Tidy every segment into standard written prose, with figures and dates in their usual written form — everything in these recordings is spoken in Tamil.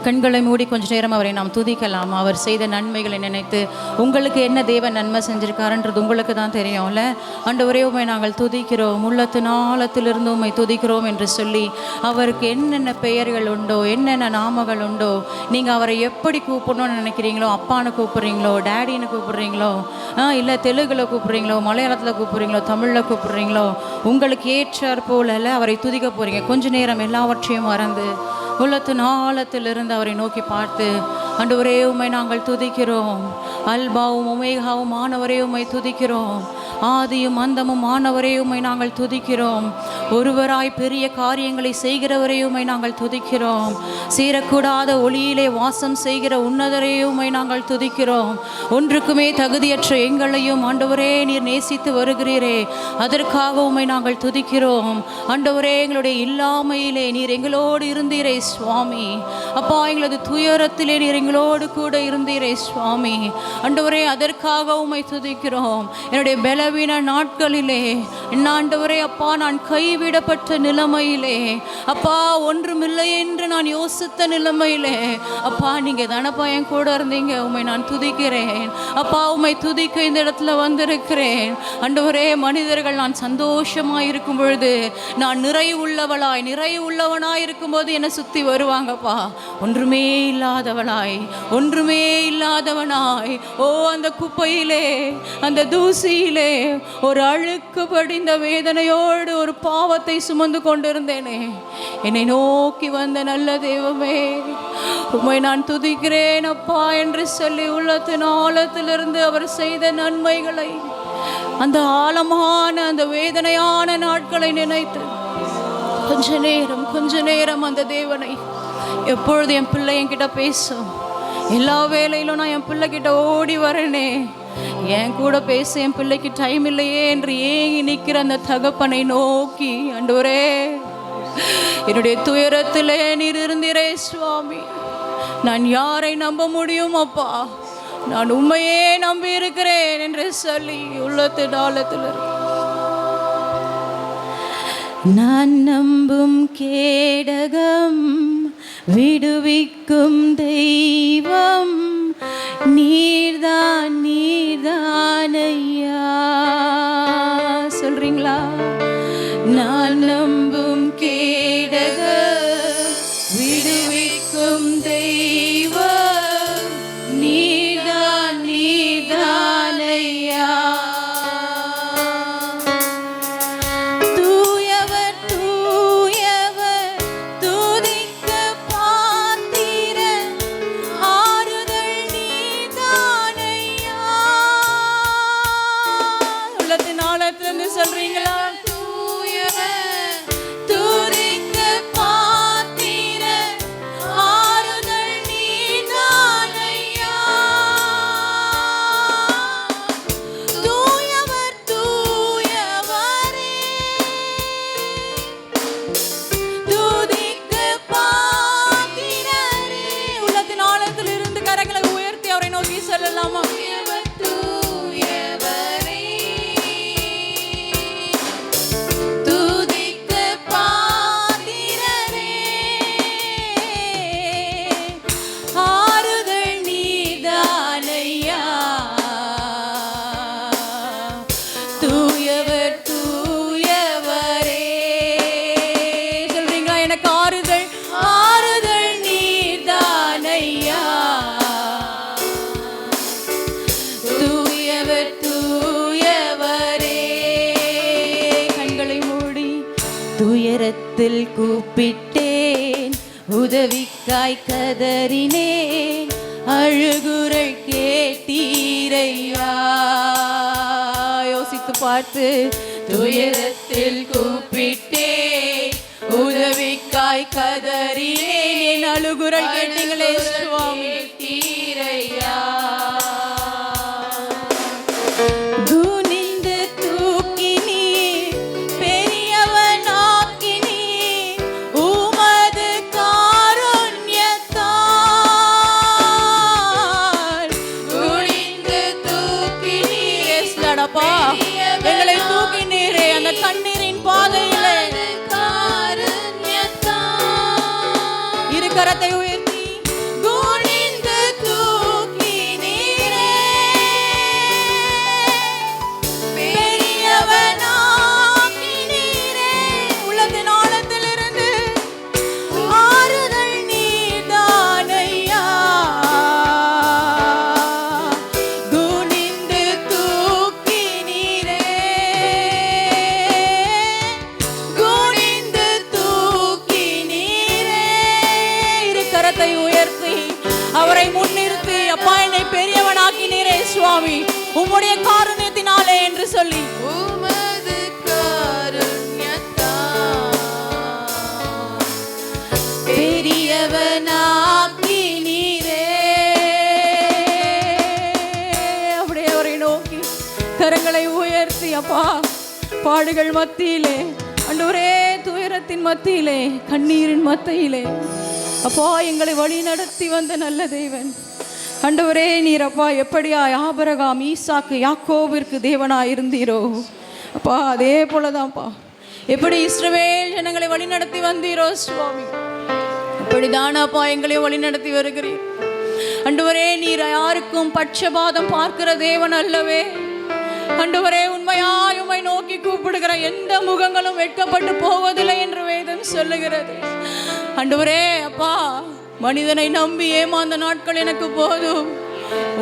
கண்களை மூடி கொஞ்ச நேரம் அவரை நாம் துதிக்கலாம். அவர் செய்த நன்மைகளை நினைத்து உங்களுக்கு என்ன தேவன் நன்மை செஞ்சிருக்காருன்றது உங்களுக்கு தான் தெரியும்ல. ஆண்டவரே உம்மை நாங்கள் துதிக்கிறோம், உள்ளத்தின் ஆழத்திலிருந்து உம்மை துதிக்கிறோம் என்று சொல்லி அவருக்கு என்னென்ன பெயர்கள் உண்டோ, என்னென்ன நாமங்கள் உண்டோ, நீங்கள் அவரை எப்படி கூப்பிடணும்னு நினைக்கிறீங்களோ, அப்பான்னு கூப்பிட்றீங்களோ, டேடின்னு கூப்பிட்றீங்களோ, இல்லை தெலுங்கில் கூப்பிட்றீங்களோ, மலையாளத்தில் கூப்பிட்றீங்களோ, தமிழில் கூப்பிட்றீங்களோ, உங்களுக்கு ஏற்றார் போல அவரை துதிக்க போகிறீங்க. கொஞ்ச நேரம் எல்லாவற்றையும் மறந்து உள்ளத்தின் ஆழத்திலிருந்து அவரை நோக்கி பார்த்து, ஆண்டவரே உம்மை நாங்கள் துதிக்கிறோம், அல்பாவும் ஒமேகாவும் ஆனவரே உம்மை துதிக்கிறோம், ஆதியும் அந்தமும் ஆனவரே உம்மை நாங்கள் துதிக்கிறோம், ஒருவராய் பெரிய காரியங்களை செய்கிறவரே உம்மை நாங்கள் துதிக்கிறோம், சீரக்கூடாத ஒளியிலே வாசம் செய்கிற உன்னதரே உம்மை நாங்கள் துதிக்கிறோம், ஒன்றுக்குமே தகுதியற்ற எங்களையும் ஆண்டவரே நீர் நேசித்து வருகிறீரே, அதற்காக உம்மை நாங்கள் துதிக்கிறோம். ஆண்டவரே எங்களுடைய இல்லாமையிலே நீர் எங்களோடு இருந்தீரே சுவாமி, அப்பா எங்களது துயரத்திலே நீர் எங்களோடு கூட இருந்தீரே சுவாமி, ஆண்டவரே அதற்காக உம்மை துதிக்கிறோம். என்னுடைய பலவீன நாட்களிலே ஆண்டவரே அப்பா நான் கைவிடப்பட்ட நிலைமையிலே, அப்பா ஒன்றுமில்லை என்று நான் யோசித்த நிலைமையிலே, அப்பா நீங்கள் தானப்பா என் கூட இருந்தீங்க. உம்மை நான் துதிக்கிறேன் அப்பா, உம்மை துதிக்க இந்த இடத்துல வந்திருக்கிறேன். ஆண்டவரே மனிதர்கள் நான் சந்தோஷமாக இருக்கும் பொழுது, நான் நிறைவு உள்ளவனாய் இருக்கும்போது என்னை சுற்றி வருவாங்கப்பா, ஒன்றுமே இல்லாதவனாய் அந்த குப்பையிலே அந்த தூசியிலே ஒரு அழுக்கு படிந்த வேதனையோடு ஒரு பாவத்தை சுமந்து கொண்டிருந்தேனே, என்னை நோக்கி வந்த நல்ல தெய்வமே உம்மை நான் துதிக்கிறேன் அப்பா என்று சொல்லி உள்ளத்தின் ஆழத்திலிருந்து அவர் செய்த நன்மைகளை, அந்த ஆழமான அந்த வேதனையான நாட்களை நினைத்து கொஞ்ச நேரம் அந்த தேவனை, எப்பொழுது என் பிள்ளை என்கிட்ட பேசும், எல்லா வேலையிலும் நான் என் பிள்ளைகிட்ட ஓடி வரேனே, என் கூட பேச என் பிள்ளைக்கு டைம் இல்லையே என்று ஏங்கி நிற்கிற அந்த தகப்பனை நோக்கி, ஆண்டவரே என்னுடைய துயரத்திலே நீர் இருந்தீரே சுவாமி, நான் யாரை நம்ப முடியும் அப்பா, நான் உண்மையே நம்பி இருக்கிறேன் என்று சொல்லி உள்ளத்தின் ஆழத்தில் நான் நம்பும் கேடகம் விடுவிக்கும் தெய்வம் நீர்தான் ஐயா. சொல்றீங்களா? நான் நம்பும் கேடகம் விடுவிக்கும் தெய்வம் நீர்தான் ஐயா. சொல்றீங்களா? உள்ளத்தின் ஆழத்தில் இருந்து கரங்களை உயர்த்தி அவரை நோக்கி சொல்லலாமா? துயரத்தில் கூப்பிட்டேன், உதவிக்காய் கதறினேன், அழுகுரல் கேட்டீரையா. யோசித்து பார்த்து, துயரத்தில் கூப்பிட்டேன், உதவிக்காய் கதறினேன், அழுகுரல் கேட்டீங்களே சுவாமி தீரையா. எங்களை தூக்கி நீரே அந்த கண்ணீரின் பாதையிலே, இரு கரத்தை உயர்த்தி சுவாமி, உம்முடைய காருண்யத்தினாலே என்று சொல்லி உமது காருண்யத்தால் பெரியவனாக்கி நீரே. அப்படியே அவரை நோக்கி கரங்களை உயர்த்தி அப்பா, பாடுகள் மத்தியிலே ஆண்டவரே, துயரத்தின் மத்தியிலே, கண்ணீரின் மத்தியிலே அப்பா எங்களை வழி நடத்தி வந்த நல்ல தேவன் ஆண்டவரே, நீர் அப்பா எப்படியாய் ஆபிரகாம், ஈசாக்கு, யாக்கோபிற்கு தேவனாய் இருந்தீரோ அப்பா, அதே போலதான்ப்பா எப்படி இஸ்ரவேல் ஜனங்களை வழி நடத்தி வந்தீரோ சுவாமி, அப்படிதானப்பா எங்களையும் வழி நடத்தி வருகிறீர் ஆண்டவரே. நீர் யாருக்கும் பட்சபாதம் பார்க்கிற தேவன் அல்லவே ஆண்டவரே. உண்மையாய் உம்மை நோக்கி கூப்பிடுகிற எந்த முகங்களும் வெட்கப்பட்டு போவதில்லை என்று வேதம் சொல்லுகிறது ஆண்டவரே. அப்பா, மனிதனை நம்பி ஏமாந்த நாட்கள் எனக்கு போதும்,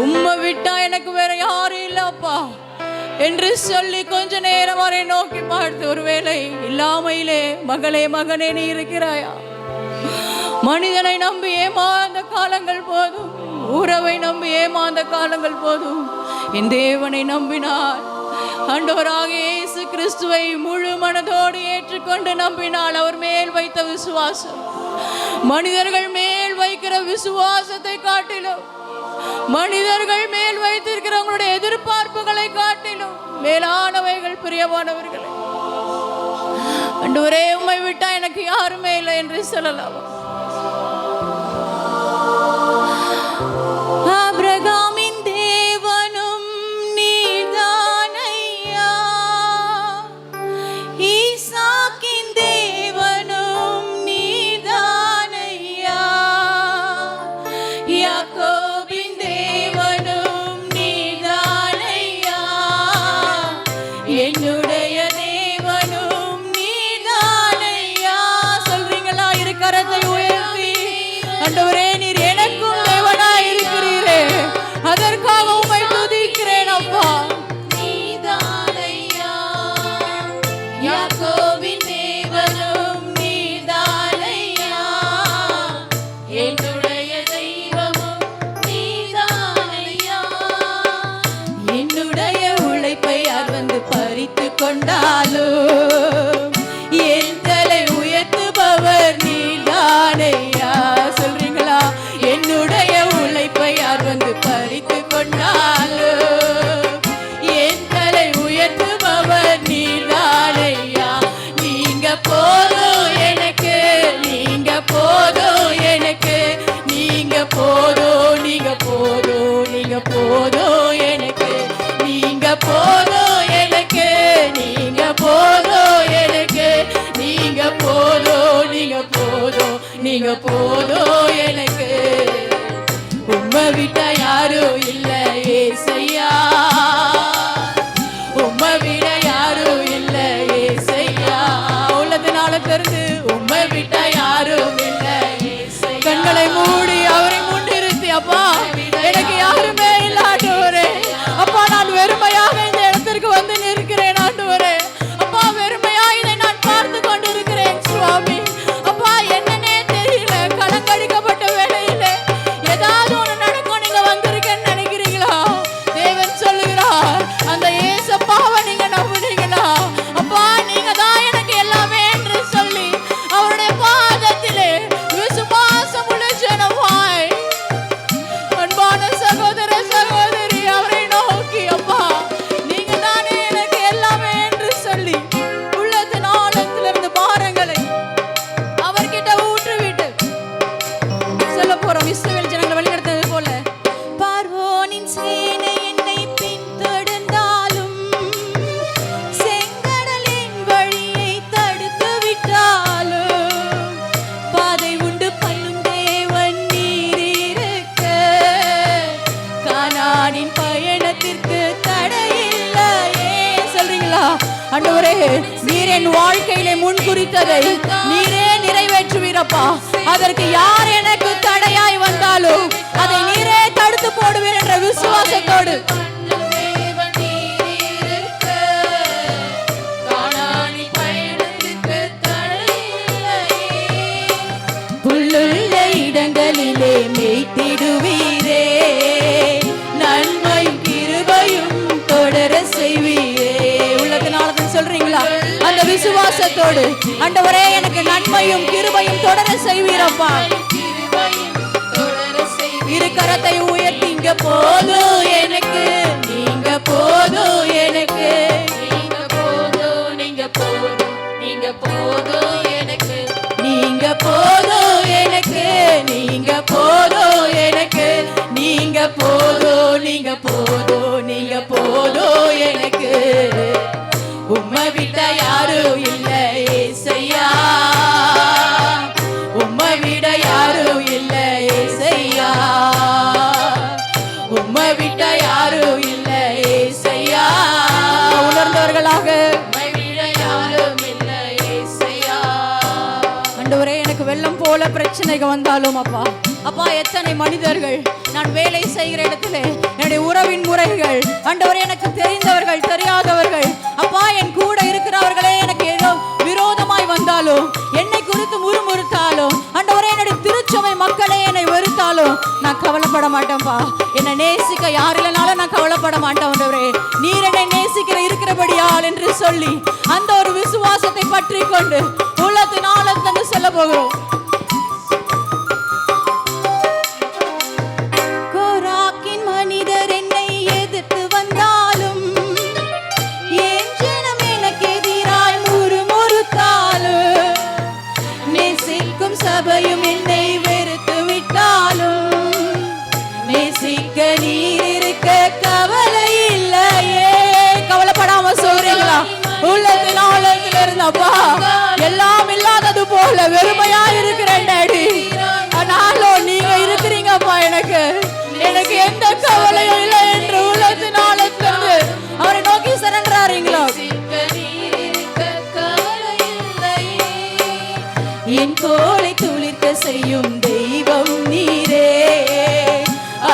உம்மை விட்டா எனக்கு வேற யாரும் இல்லப்பா என்று சொல்லி கொஞ்ச நேரம் வரை நோக்கி பார்த்து, ஒருவேளை இல்லாமையிலே மகளே மகனே நீ இருக்கிறாயா? மனிதனை நம்பி ஏமாந்த காலங்கள் போதும், உறவை நம்பி ஏமாந்த காலங்கள் போதும். என் தேவனை நம்பினார், ஆண்டவராக இயேசு கிறிஸ்துவை முழு மனதோடு ஏற்றுக்கொண்டு நம்பினால், அவர் மேல் வைத்த விசுவாசம் மனிதர்கள் மேல் வைக்கிற விசுவாசத்தை காட்டிலும், மனிதர்கள் மேல் வைத்திருக்கிற உங்களுடைய எதிர்பார்ப்புகளை காட்டிலும் மேலானவைகள் பிரியமானவர்களே. ஆண்டவரே, உம்மை விட்டா எனக்கு யாருமே இல்லை என்று சொல்லலாம். ஆபிரகாமின் தேவனும் நீர்தானையா, ஈசாக்கின் தேவனும் நீர்தானையா, யாக்கோபின் தேவனும் நீர்தானையா, என்னுடைய தேவனும் நீர்தானையா. சொல்றீங்களா? இரு கரத்தை உயர்த்தி, ஆண்டவரே நீர் எனக்கும் தேவனாய் இருக்கிறீரே, அதற்காக உம்மை துதிக்கிறேன் அப்பா. நீதானையா, யாக்கோபின் தேவனும் நீதானையா, என்னுடைய தெய்வமும் நீதானையா. என்னுடைய உழைப்பை யார் வந்து பறித்து கொண்டாலும் என் தலை உயர்த்துபவர் நீதானையா. சொல்றீங்களா? என்னுடைய உழைப்பை யார் வந்து பறித்து கொண்டாலும் என் தலை உயர்த்துபவர் நீதானையா. நீங்க போதும் எனக்கு, நீங்க போதும் எனக்கு, நீங்க போதும், நீங்க போதும், நீங்க போதும் எனக்கு, நீங்க போதும் எனக்கு, நீங்க போதும் எனக்கு, நீங்க போதும், நீங்க போதும், நீங்க போதும் எனக்கு. உம்மை விட்டா யாரும் இல்லை ஏசையா, உம்மை விட யாரும் இல்லை ஏசையா. உள்ளத்தினால தெரிந்து உம்மை விட்டா யாரும் இல்லை ஏசையா. கண்களை மூடி அவரை முன்னிறுத்தி, அப்பா எனக்கு யாருமே இல்லை ஆண்டவரே, அப்பா நான் வெறுமையாக இந்த இடத்திற்கு வந்து நிற்கிறேன் ஆண்டவரே. அப்பா, வெறுமையா இதை நான் பார்த்து கொண்டிருக்கிறேன் சுவாமி. அப்பா, என்னன்னே தெரியல, கலங்கடிக்கப்பட்ட வேளையில ஏதாவது ஒண்ணு நடக்கும், நீங்க வந்திருக்கேன்னு நினைக்கிறீங்களா? தேவன் சொல்லுகிறார், அந்த ஏசப்பாவை நீங்க நம்புறீங்களா? அப்பா, நீங்க தான் எனக்கு எல்லாமே என்று சொல்லி அவருடைய பாதத்திலே விசுவாசம் உள்ள ஜனமாய் அன்பான சகோதர சகோதரி அவரை நோக்கி, அப்பா நீங்க தானே எனக்கு எல்லாமே என்று சொல்லி உள்ளத்தின் ஆழத்திலிருந்து பாரங்களை அவர்கிட்ட ஊற்றிவிட்டு சொல்ல போறோம். இஸ்ரவேல் ஜனங்களை வழிநடத்தது போல, பார்வோனின் சேனை என்னை பின்தொடர்ந்தாலும், செங்கடலின் வழியை தடுத்து விட்டாலும், பாதை உண்டு பண்ணும் தேவன் நீர் இருக்க, கானானின் பயணத்திற்கு தடையில்லையே. சொல்றீங்களா? ஆண்டவரே, நீர் என் வாழ்க்கையிலே முன்குறித்ததை நீரே நிறைவேற்றுவீரப்பா. அதற்கு யார் எனக்கு தடையாய் வந்தாலும் அதை நீரே தடுத்து போடுவீர் என்ற விசுவாசத்தோடு தேவன் நீர் இருக்க, கானானின் பயணத்திற்கு தடையில்லையே. புல்லுள்ள இடங்களிலே மேய்த்திடுவீரே, நன்மையும் கிருபையும் விசுவாசத்தோடு ஆண்டவரே எனக்கு நன்மையும் கிருபையும் தொடர செய்வீரப்பா. இரு கரத்தை உயர்த்தி இங்க போதும் எனக்கு, நீங்க போதும் எனக்கு, நீங்க போதும், நீங்க போதும், நீங்க போதும் எனக்கு, நீங்க போதும் எனக்கு, நீங்க போதும் எனக்கு, நீங்க போதும், நீங்க போதும், நீங்க போதும் எனக்கு. உம்மை விட்ட யாரும் இல்லை ஏசையா, உம்மை விட யாரும் இல்லை ஏசையா, உம்மை விட்ட யாரும் இல்லை ஏசையா. உணர்ந்தவர்களாக உம்மை விட யாரும் இல்லை ஏசையா. ஆண்டவரே எனக்கு வெள்ளம் போல பிரச்சனைகள் வந்தாலும் அப்பா அப்பா எத்தனை மனிதர்கள் நான் வேலை செய்கிற இடத்துல என்னுடைய உறவின் முறைகள் ஆண்டவரே எனக்கு தெரிந்தவர்கள் தெரியாதவர்கள் அப்பா என் கூட இருக்கிறவர்களே எனக்கு ஏதோ விரோதமாய் வந்தாலும் என்னை குறித்து முறுமுறுத்தாலும் ஆண்டவரே என்னுடைய திருச்சபை மக்களே என்னை வெறுத்தாலும் நான் கவலைப்பட மாட்டேன்ப்பா. என்னை நேசிக்க யார் இல்லைனாலும் நான் கவலைப்பட மாட்டேன் ஆண்டவரே, நீர் என்னை நேசிக்கிற இருக்கிறபடியால் என்று சொல்லி அந்த ஒரு விசுவாசத்தை பற்றி கொண்டு உள்ளத்தின் ஆழத்துக்கு செல்ல போகிறோம். கோராக்கின் மனிதர் என்னை எதிர்த்து வந்தாலும் என் ஜனம் எனக்கு எதிராய் முறுமுறுத்தாலும் நேசிக்கும் சபையும் என்னை வெறுத்து விட்டாலும் நேசிக்க நீர் இருக்க கவலை இல்லையே. கவலைப்படாம சொல்றீங்களா? உள்ளத்தின் ஆழத்தில் இருந்தப்பா எல்லாம் இல்லாதது போல வெறுமையா இருக்கிறேன் டாடி, ஆனாலும் நீங்க இருக்கிறீங்கப்பா. எனக்கு எனக்கு எந்த கவலையும் இல்லை என்று உள்ளத்தின் ஆழத்திலிருந்து அவரை நோக்கி சரண்டறாரீங்களா? என் தோளை துளிர்க்க செய்யும் தெய்வம் நீரே,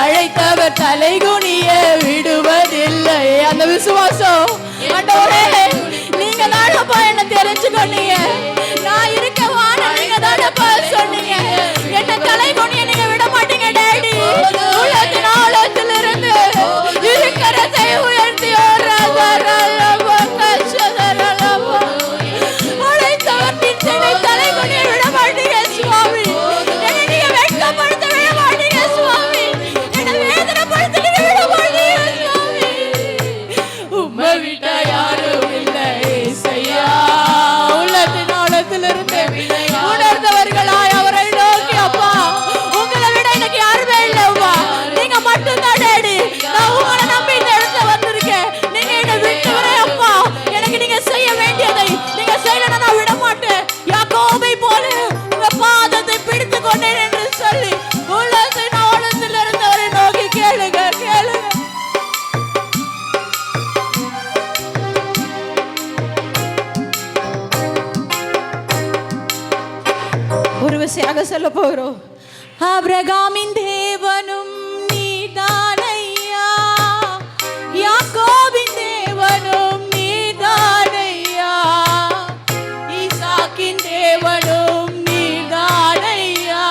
அழைத்தவர் தலைகுனிய விடுவதில்லை. அந்த விசுவாசம் ஆண்டவரே நீங்க தானப்பா என்ன தெரிஞ்சுக்கொண்டீங்க, நான் இருக்கவான நீங்க தானப்பா சொன்னீங்க, என்ன தலைகுனிய நீங்க விட மாட்டீங்க டாடி. உள்ளத்தின் ஆழத்திலிருந்து இருக்கிறதை உயர்த்தி அழைத்தவர் நிச்சனை தலைகுனிய விட மாட்டீங்க சுவாமி, என்னை நீங்க வெட்கப்படுத்த விட மாட்டீங்க சுவாமி, என்னை வேதனைப்படுத்த விட மாட்டீங்க சுவாமி. உம்மை விட்ட யாரும் இல்லை ஏசையா. உள்ளத்தின் ஆழத்திலிருந்து உணர்ந்தவர்களாய் அவரை நோக்கி அப்பா உங்களை விட எனக்கு யாருமே இல்லைப்பா, நீங்க மட்டும்தான் டாடி. நான் உங்களை நம்பி இந்த இடத்துல வந்திருக்கேன், நீங்க என்னை விட்டவரே அப்பா. எனக்கு நீங்க செய்ய வேண்டியதை நீங்க செய்யலன்னா நான் விட மாட்டேன். யாக்கோபை போல உங்க பாதத்தை பிடித்து கொண்டேன் என்று சொல்லி உள்ளத்தின் ஆழத்திலிருந்து அவரை நோக்கி கேளுங்க கேளுங்க. ஒரு விசையாக சொல்ல போகிறோம். ஆபிரகாமின் தேவனும் நீதானையா, யாக்கோபின் தேவனும் நீதானையா, ஈசாக்கின் தேவனும் நீதானையா,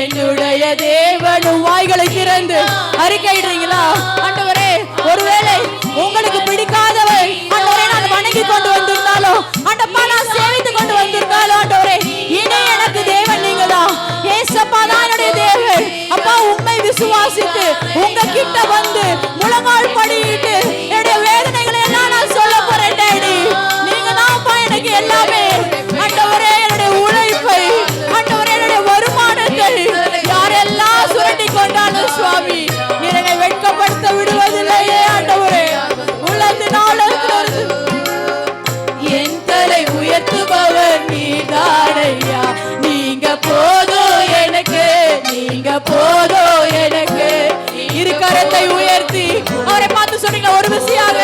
என்னுடைய தேவனும். வாய்களை திறந்து அறிக்கையிடுறீங்களா? ஆண்டவரே ஒருவேளை உங்களுக்கு பிடிக்காதவை ஆண்டவரே நான் வணங்கி கொண்டு வந்திருந்தாலும் ஆண்டப்பா நான் சேவித்து கொண்டு வந்திருந்தாலும் ஆண்டவரே இனி எனக்கு தேவன் நீங்கதான் ஏசப்பா தான் என்னுடைய தேவன் அப்பா. உண்மை விசுவாசித்து உங்க கிட்ட வந்து முழங்கால் படியிட்டு என்னுடைய வேதனைகளை எல்லாம் நான் சொல்ல போறேன் டாடி. நீங்க தான்ப்பா எனக்கு எல்லாமே ஆண்டவரே. என்னுடைய உழைப்பை ஆண்டவரே என்னுடைய வருமானத்தை யாரெல்லாம் சுரண்டி கொண்டாலும் சுவாமி நீர் என்னை வெட்கப்படுத்த விடுவதில்லையே ஆண்டவரே. உள்ளத்தின் ஆழத்திலிருந்து என் தலை உயர்த்துபவர் நீதானையா, நீங்க போதும் எனக்கு, நீங்க போதும் எனக்கு. இரு கரத்தை உயர்த்தி அவரை பார்த்து சொன்னீங்க ஒரு விசையாக,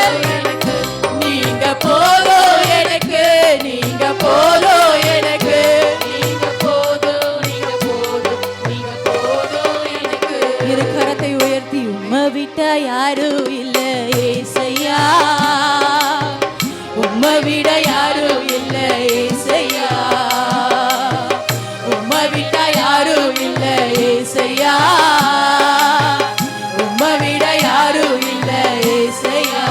நீங்க போதும் எனக்கு, நீங்க போதும் எனக்கு, நீங்க போதும், நீங்க போதும், நீங்க போதும் எனக்கு. இரு கரத்தை உயர்த்தி உம்மை விட்ட யாரும் இல்லை ஏசையா, உம்மை விட யாரும் இல்லை ஏசையா, உம்மை விட்ட யாரும் இல்லை ஏசையா, உம்மை விட யாரும் இல்லை ஏசையா.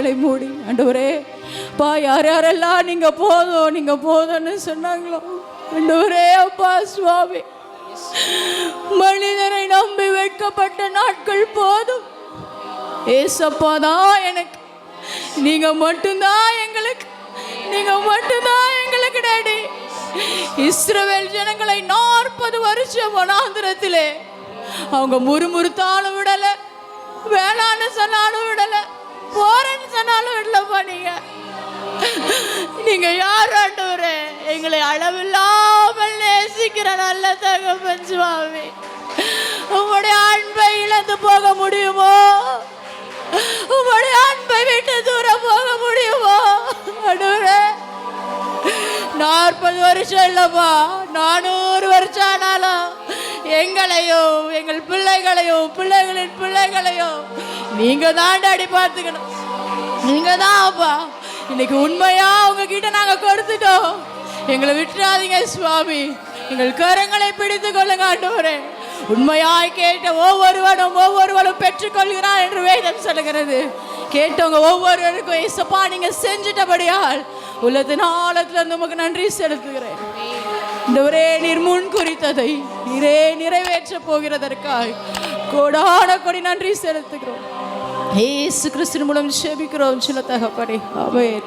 கண்களை மூடி ஆண்டவரே அப்பா, யார் யாரெல்லாம் நீங்க போதும்னு சொன்னாங்களோ ஆண்டவரே அப்பா சுவாமி, மனிதரை நம்பி வைக்கப்பட்ட நாட்கள் போதும். ஏசப்பா தான் எனக்கு, நீங்க மட்டும்தான் எங்களுக்கு, நீங்க மட்டும்தான் எங்களுக்கு டாடி. இஸ்ரவேல் ஜனங்களை 40 வருஷம் வனாந்திரத்திலே அவங்க முறுமுறுத்தாலும் விடல, வேணான்னு சொன்னாலும் விடல, போறேன்னு சொன்னாலும் விடலப்பா. நீங்க யார் ஆண்டவரே? எங்களை அளவில்லாமல் நேசிக்கிற நல்ல தகப்பன் சுவாமி, உங்களுடைய அன்பை இழந்து போக முடியுமோ? உங்களுடைய அன்பை விட்டு தூரம் போக முடியுமோ ஆண்டவரே? 40 வருஷம் இல்லப்பா, 400 வருஷம் ஆனாலும் எங்களையும் எங்கள் பிள்ளைகளையும் பிள்ளைகளின் பிள்ளைகளையும் நீங்க தான் டாடி பார்த்துக்கணும். நீங்க தான் அப்பா. இன்னைக்கு உண்மையா உங்ககிட்ட நாங்க கொடுத்துட்டோம், எங்களை விட்டுறாதீங்க சுவாமி. எங்கள் கரங்களை பிடித்து கொள்ளுங்க ஆண்டவரே. உண்மையாய் கேட்ட ஒவ்வொருவனும் பெற்றுக்கொள்கிறான் என்று வேதம் சொல்லுகிறது. கேட்டவங்க ஒவ்வொருவருக்கும் ஏசப்பா நீங்க செஞ்சிட்டபடியால் உலகத்தின் ஆழத்துல இருந்து உமக்கு நன்றி செலுத்துகிறேன். இந்த ஒரே நீர் முன் குறித்ததை நீரே நிறைவேற்ற போகிறதற்காக கோடான கொடி நன்றி செலுத்துகிறோம். இயேசு கிறிஸ்துவின் மூலம் ஜெபிக்கிறோம் சில தகப்பனே. ஆமென்.